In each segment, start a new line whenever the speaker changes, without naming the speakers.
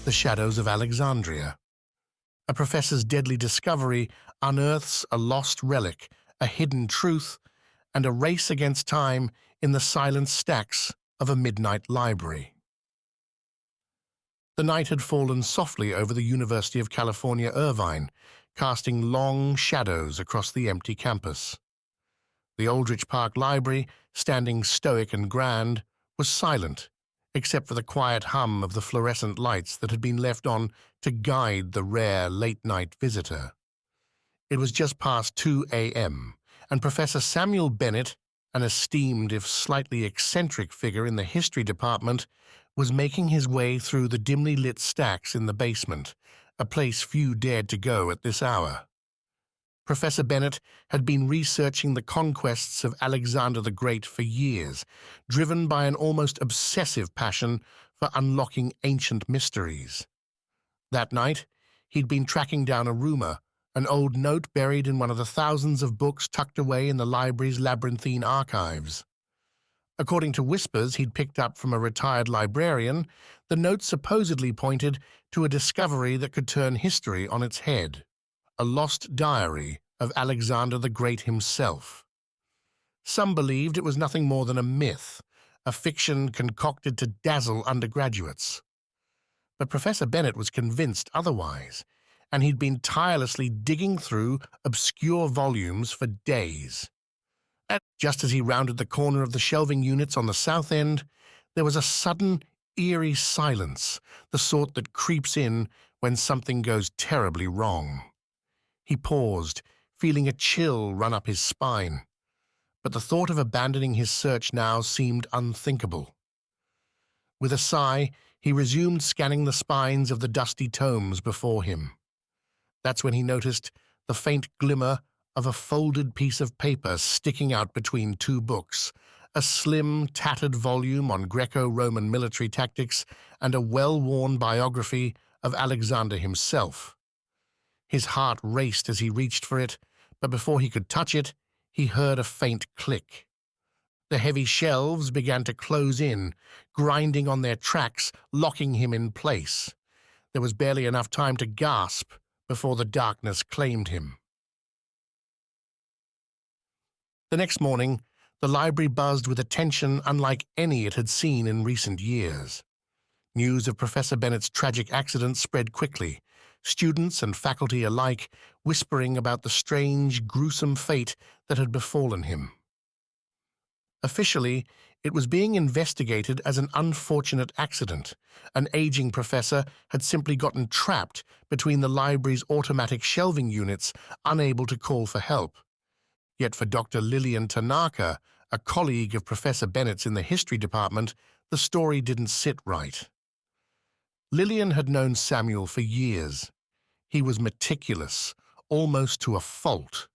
the Shadows of Alexandria. A professor's deadly discovery unearths a lost relic, a hidden truth, and a race against time in the silent stacks of a midnight library. The night had fallen softly over the University of California, Irvine, casting long shadows across the empty campus. The Aldrich Park Library, standing stoic and grand, was silent, except for the quiet hum of the fluorescent lights that had been left on to guide the rare late-night visitor. It was just past 2 a.m., and Professor Samuel Bennett, an esteemed if slightly eccentric figure in the history department, was making his way through the dimly lit stacks in the basement, a place few dared to go at this hour. Professor Bennett had been researching the conquests of Alexander the Great for years, driven by an almost obsessive passion for unlocking ancient mysteries. That night, he'd been tracking down a rumor, an old note buried in one of the thousands of books tucked away in the library's labyrinthine archives. According to whispers he'd picked up from a retired librarian, the note supposedly pointed to a discovery that could turn history on its head: a lost diary of Alexander the Great himself. Some believed it was nothing more than a myth, a fiction concocted to dazzle undergraduates. But Professor Bennett was convinced otherwise, and he'd been tirelessly digging through obscure volumes for days. And just as he rounded the corner of the shelving units on the south end, there was a sudden, eerie silence, the sort that creeps in when something goes terribly wrong. He paused, feeling a chill run up his spine, but the thought of abandoning his search now seemed unthinkable. With a sigh, he resumed scanning the spines of the dusty tomes before him. That's when he noticed the faint glimmer of a folded piece of paper sticking out between two books, a slim, tattered volume on Greco-Roman military tactics and a well-worn biography of Alexander himself. His heart raced as he reached for it, but before he could touch it, he heard a faint click. The heavy shelves began to close in, grinding on their tracks, locking him in place. There was barely enough time to gasp before the darkness claimed him. The next morning, the library buzzed with attention unlike any it had seen in recent years. News of Professor Bennett's tragic accident spread quickly, students and faculty alike whispering about the strange, gruesome fate that had befallen him. Officially, it was being investigated as an unfortunate accident. An aging professor had simply gotten trapped between the library's automatic shelving units, unable to call for help. Yet for Dr. Lillian Tanaka, a colleague of Professor Bennett's in the history department, the story didn't sit right. Lillian had known Samuel for years. He was meticulous, almost to a fault.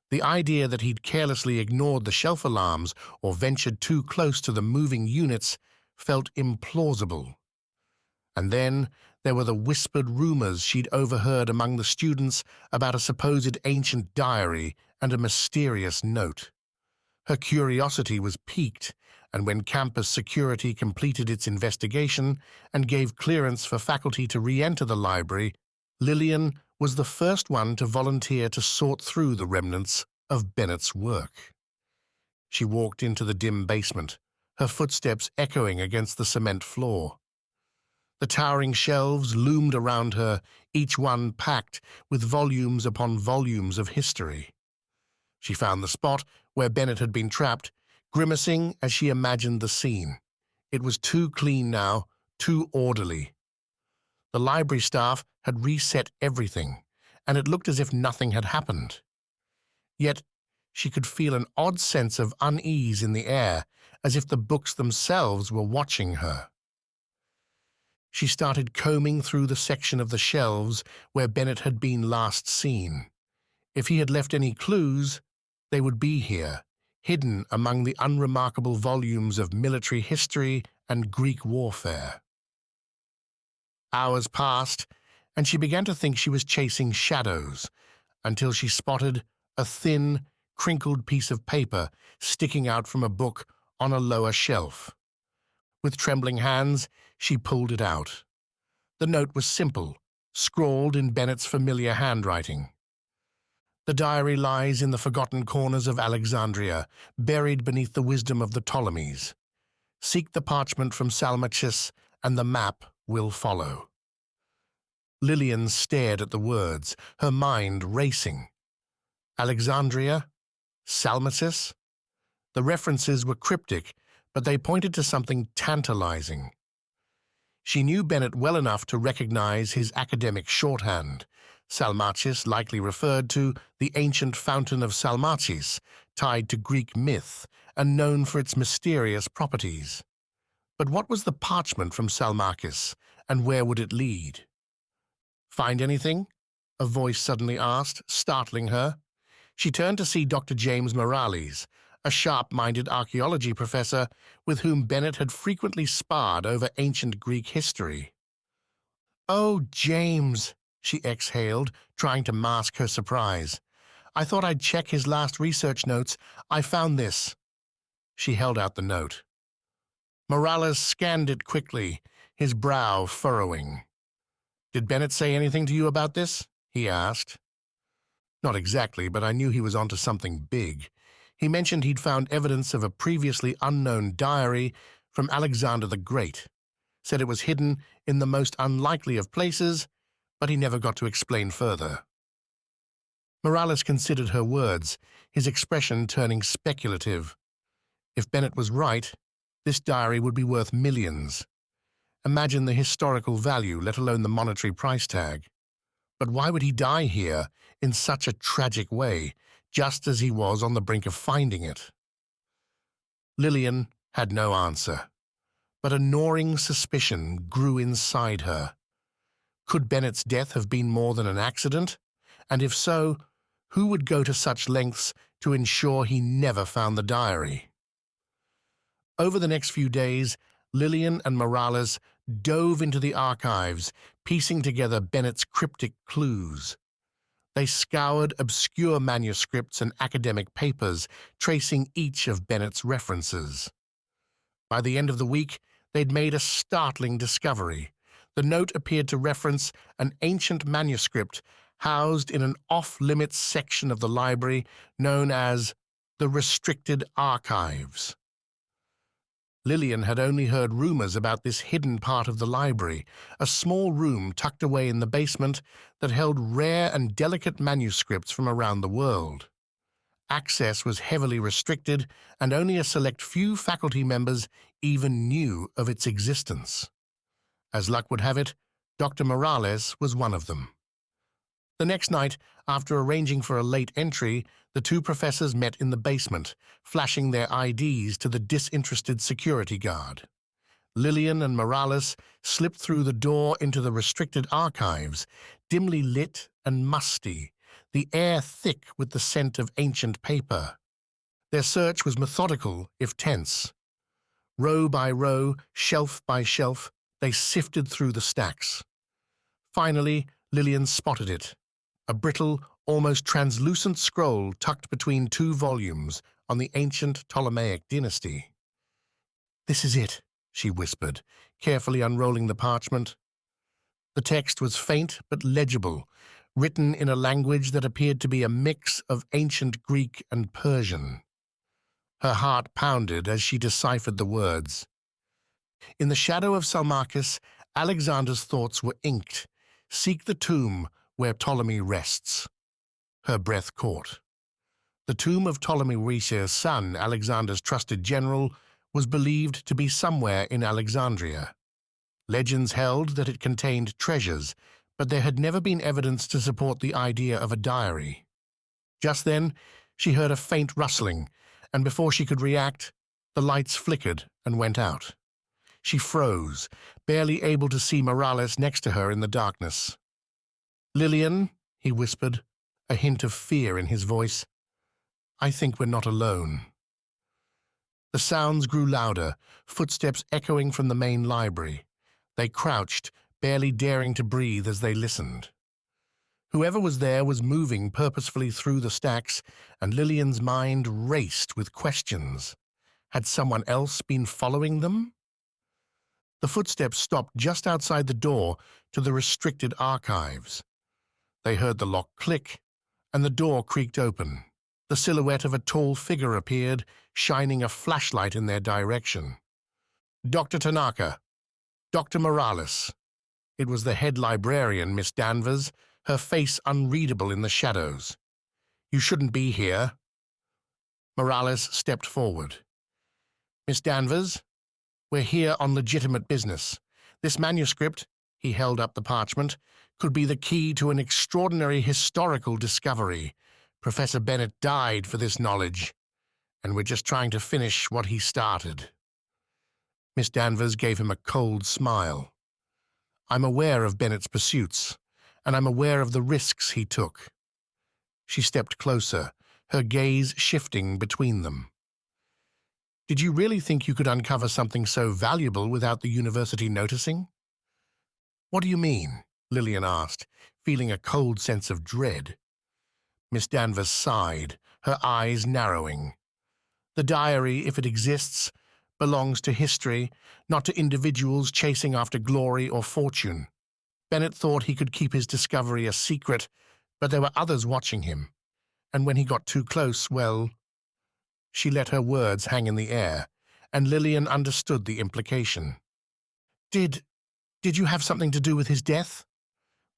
The idea that he'd carelessly ignored the shelf alarms or ventured too close to the moving units felt implausible. And then there were the whispered rumors she'd overheard among the students about a supposed ancient diary and a mysterious note. Her curiosity was piqued, and when campus security completed its investigation and gave clearance for faculty to re-enter the library, Lillian was the first one to volunteer to sort through the remnants of Bennett's work. She walked into the dim basement, her footsteps echoing against the cement floor. The towering shelves loomed around her, each one packed with volumes upon volumes of history. She found the spot where Bennett had been trapped, grimacing as she imagined the scene. It was too clean now, too orderly. The library staff had reset everything, and it looked as if nothing had happened. Yet she could feel an odd sense of unease in the air, as if the books themselves were watching her. She started combing through the section of the shelves where Bennett had been last seen. If he had left any clues, they would be here, hidden among the unremarkable volumes of military history and Greek warfare. Hours passed, and she began to think she was chasing shadows, until she spotted a thin, crinkled piece of paper sticking out from a book on a lower shelf. With trembling hands, she pulled it out. The note was simple, scrawled in Bennett's familiar handwriting. The diary lies in the forgotten corners of Alexandria, buried beneath the wisdom of the Ptolemies. Seek the parchment from Salmachus, and the map will follow. Lillian stared at the words, her mind racing. Alexandria? Salmachus? The references were cryptic, but they pointed to something tantalizing. She knew Bennett well enough to recognize his academic shorthand. Salmachus likely referred to the ancient fountain of Salmacis, tied to Greek myth and known for its mysterious properties. But what was the parchment from Salmachus, and where would it lead? "Find anything?" a voice suddenly asked, startling her. She turned to see Dr. James Morales, a sharp-minded archaeology professor with whom Bennett had frequently sparred over ancient Greek history. "Oh, James," she exhaled, trying to mask her surprise. "I thought I'd check his last research notes. I found this." She held out the note. Morales scanned it quickly, his brow furrowing. "Did Bennett say anything to you about this?" he asked. "Not exactly, but I knew he was onto something big. He mentioned he'd found evidence of a previously unknown diary from Alexander the Great. Said it was hidden in the most unlikely of places, but he never got to explain further." Morales considered her words, his expression turning speculative. If Bennett was right, this diary would be worth millions. Imagine the historical value, let alone the monetary price tag. But why would he die here, in such a tragic way, just as he was on the brink of finding it? Lillian had no answer, but a gnawing suspicion grew inside her. Could Bennett's death have been more than an accident? And if so, who would go to such lengths to ensure he never found the diary? Over the next few days, Lillian and Morales dove into the archives, piecing together Bennett's cryptic clues. They scoured obscure manuscripts and academic papers, tracing each of Bennett's references. By the end of the week, they'd made a startling discovery. The note appeared to reference an ancient manuscript housed in an off-limits section of the library known as the Restricted Archives. Lillian had only heard rumors about this hidden part of the library, a small room tucked away in the basement that held rare and delicate manuscripts from around the world. Access was heavily restricted, and only a select few faculty members even knew of its existence. As luck would have it, Dr. Morales was one of them. The next night, after arranging for a late entry, the two professors met in the basement, flashing their IDs to the disinterested security guard. Lillian and Morales slipped through the door into the restricted archives, dimly lit and musty, the air thick with the scent of ancient paper. Their search was methodical, if tense. Row by row, shelf by shelf, they sifted through the stacks. Finally, Lillian spotted it. A brittle, almost translucent scroll tucked between two volumes on the ancient Ptolemaic dynasty. "This is it," she whispered, carefully unrolling the parchment. The text was faint but legible, written in a language that appeared to be a mix of ancient Greek and Persian. Her heart pounded as she deciphered the words. In the shadow of Salmachus, Alexander's thoughts were inked. "Seek the tomb where Ptolemy rests." Her breath caught. The tomb of Ptolemy Rheseus' son, Alexander's trusted general, was believed to be somewhere in Alexandria. Legends held that it contained treasures, but there had never been evidence to support the idea of a diary. Just then, she heard a faint rustling, and before she could react, the lights flickered and went out. She froze, barely able to see Morales next to her in the darkness. "Lillian," he whispered, a hint of fear in his voice, "I think we're not alone." The sounds grew louder, footsteps echoing from the main library. They crouched, barely daring to breathe as they listened. Whoever was there was moving purposefully through the stacks, and Lillian's mind raced with questions. Had someone else been following them? The footsteps stopped just outside the door to the restricted archives. They heard the lock click, and the door creaked open. The silhouette of a tall figure appeared, shining a flashlight in their direction. Dr. Tanaka, Dr. Morales. It was the head librarian, Miss Danvers, her face unreadable in the shadows. You shouldn't be here. Morales stepped forward. Miss Danvers, we're here on legitimate business. This manuscript, he held up the parchment, could be the key to an extraordinary historical discovery. Professor Bennett died for this knowledge, and we're just trying to finish what he started. Miss Danvers gave him a cold smile. I'm aware of Bennett's pursuits, and I'm aware of the risks he took. She stepped closer, her gaze shifting between them. Did you really think you could uncover something so valuable without the university noticing? What do you mean? Lillian asked, feeling a cold sense of dread. Miss Danvers sighed, her eyes narrowing. The diary, if it exists, belongs to history, not to individuals chasing after glory or fortune. Bennett thought he could keep his discovery a secret, but there were others watching him. And when he got too close, well... She let her words hang in the air, and Lillian understood the implication. Did you have something to do with his death?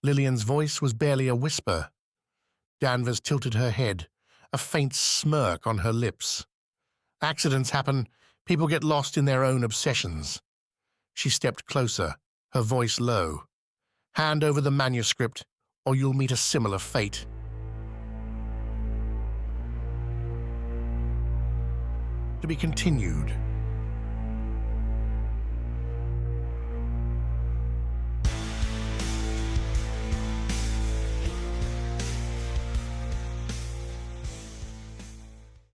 Lillian's voice was barely a whisper. Danvers tilted her head, a faint smirk on her lips. Accidents happen. People get lost in their own obsessions. She stepped closer, her voice low. Hand over the manuscript, or you'll meet a similar fate. To be continued.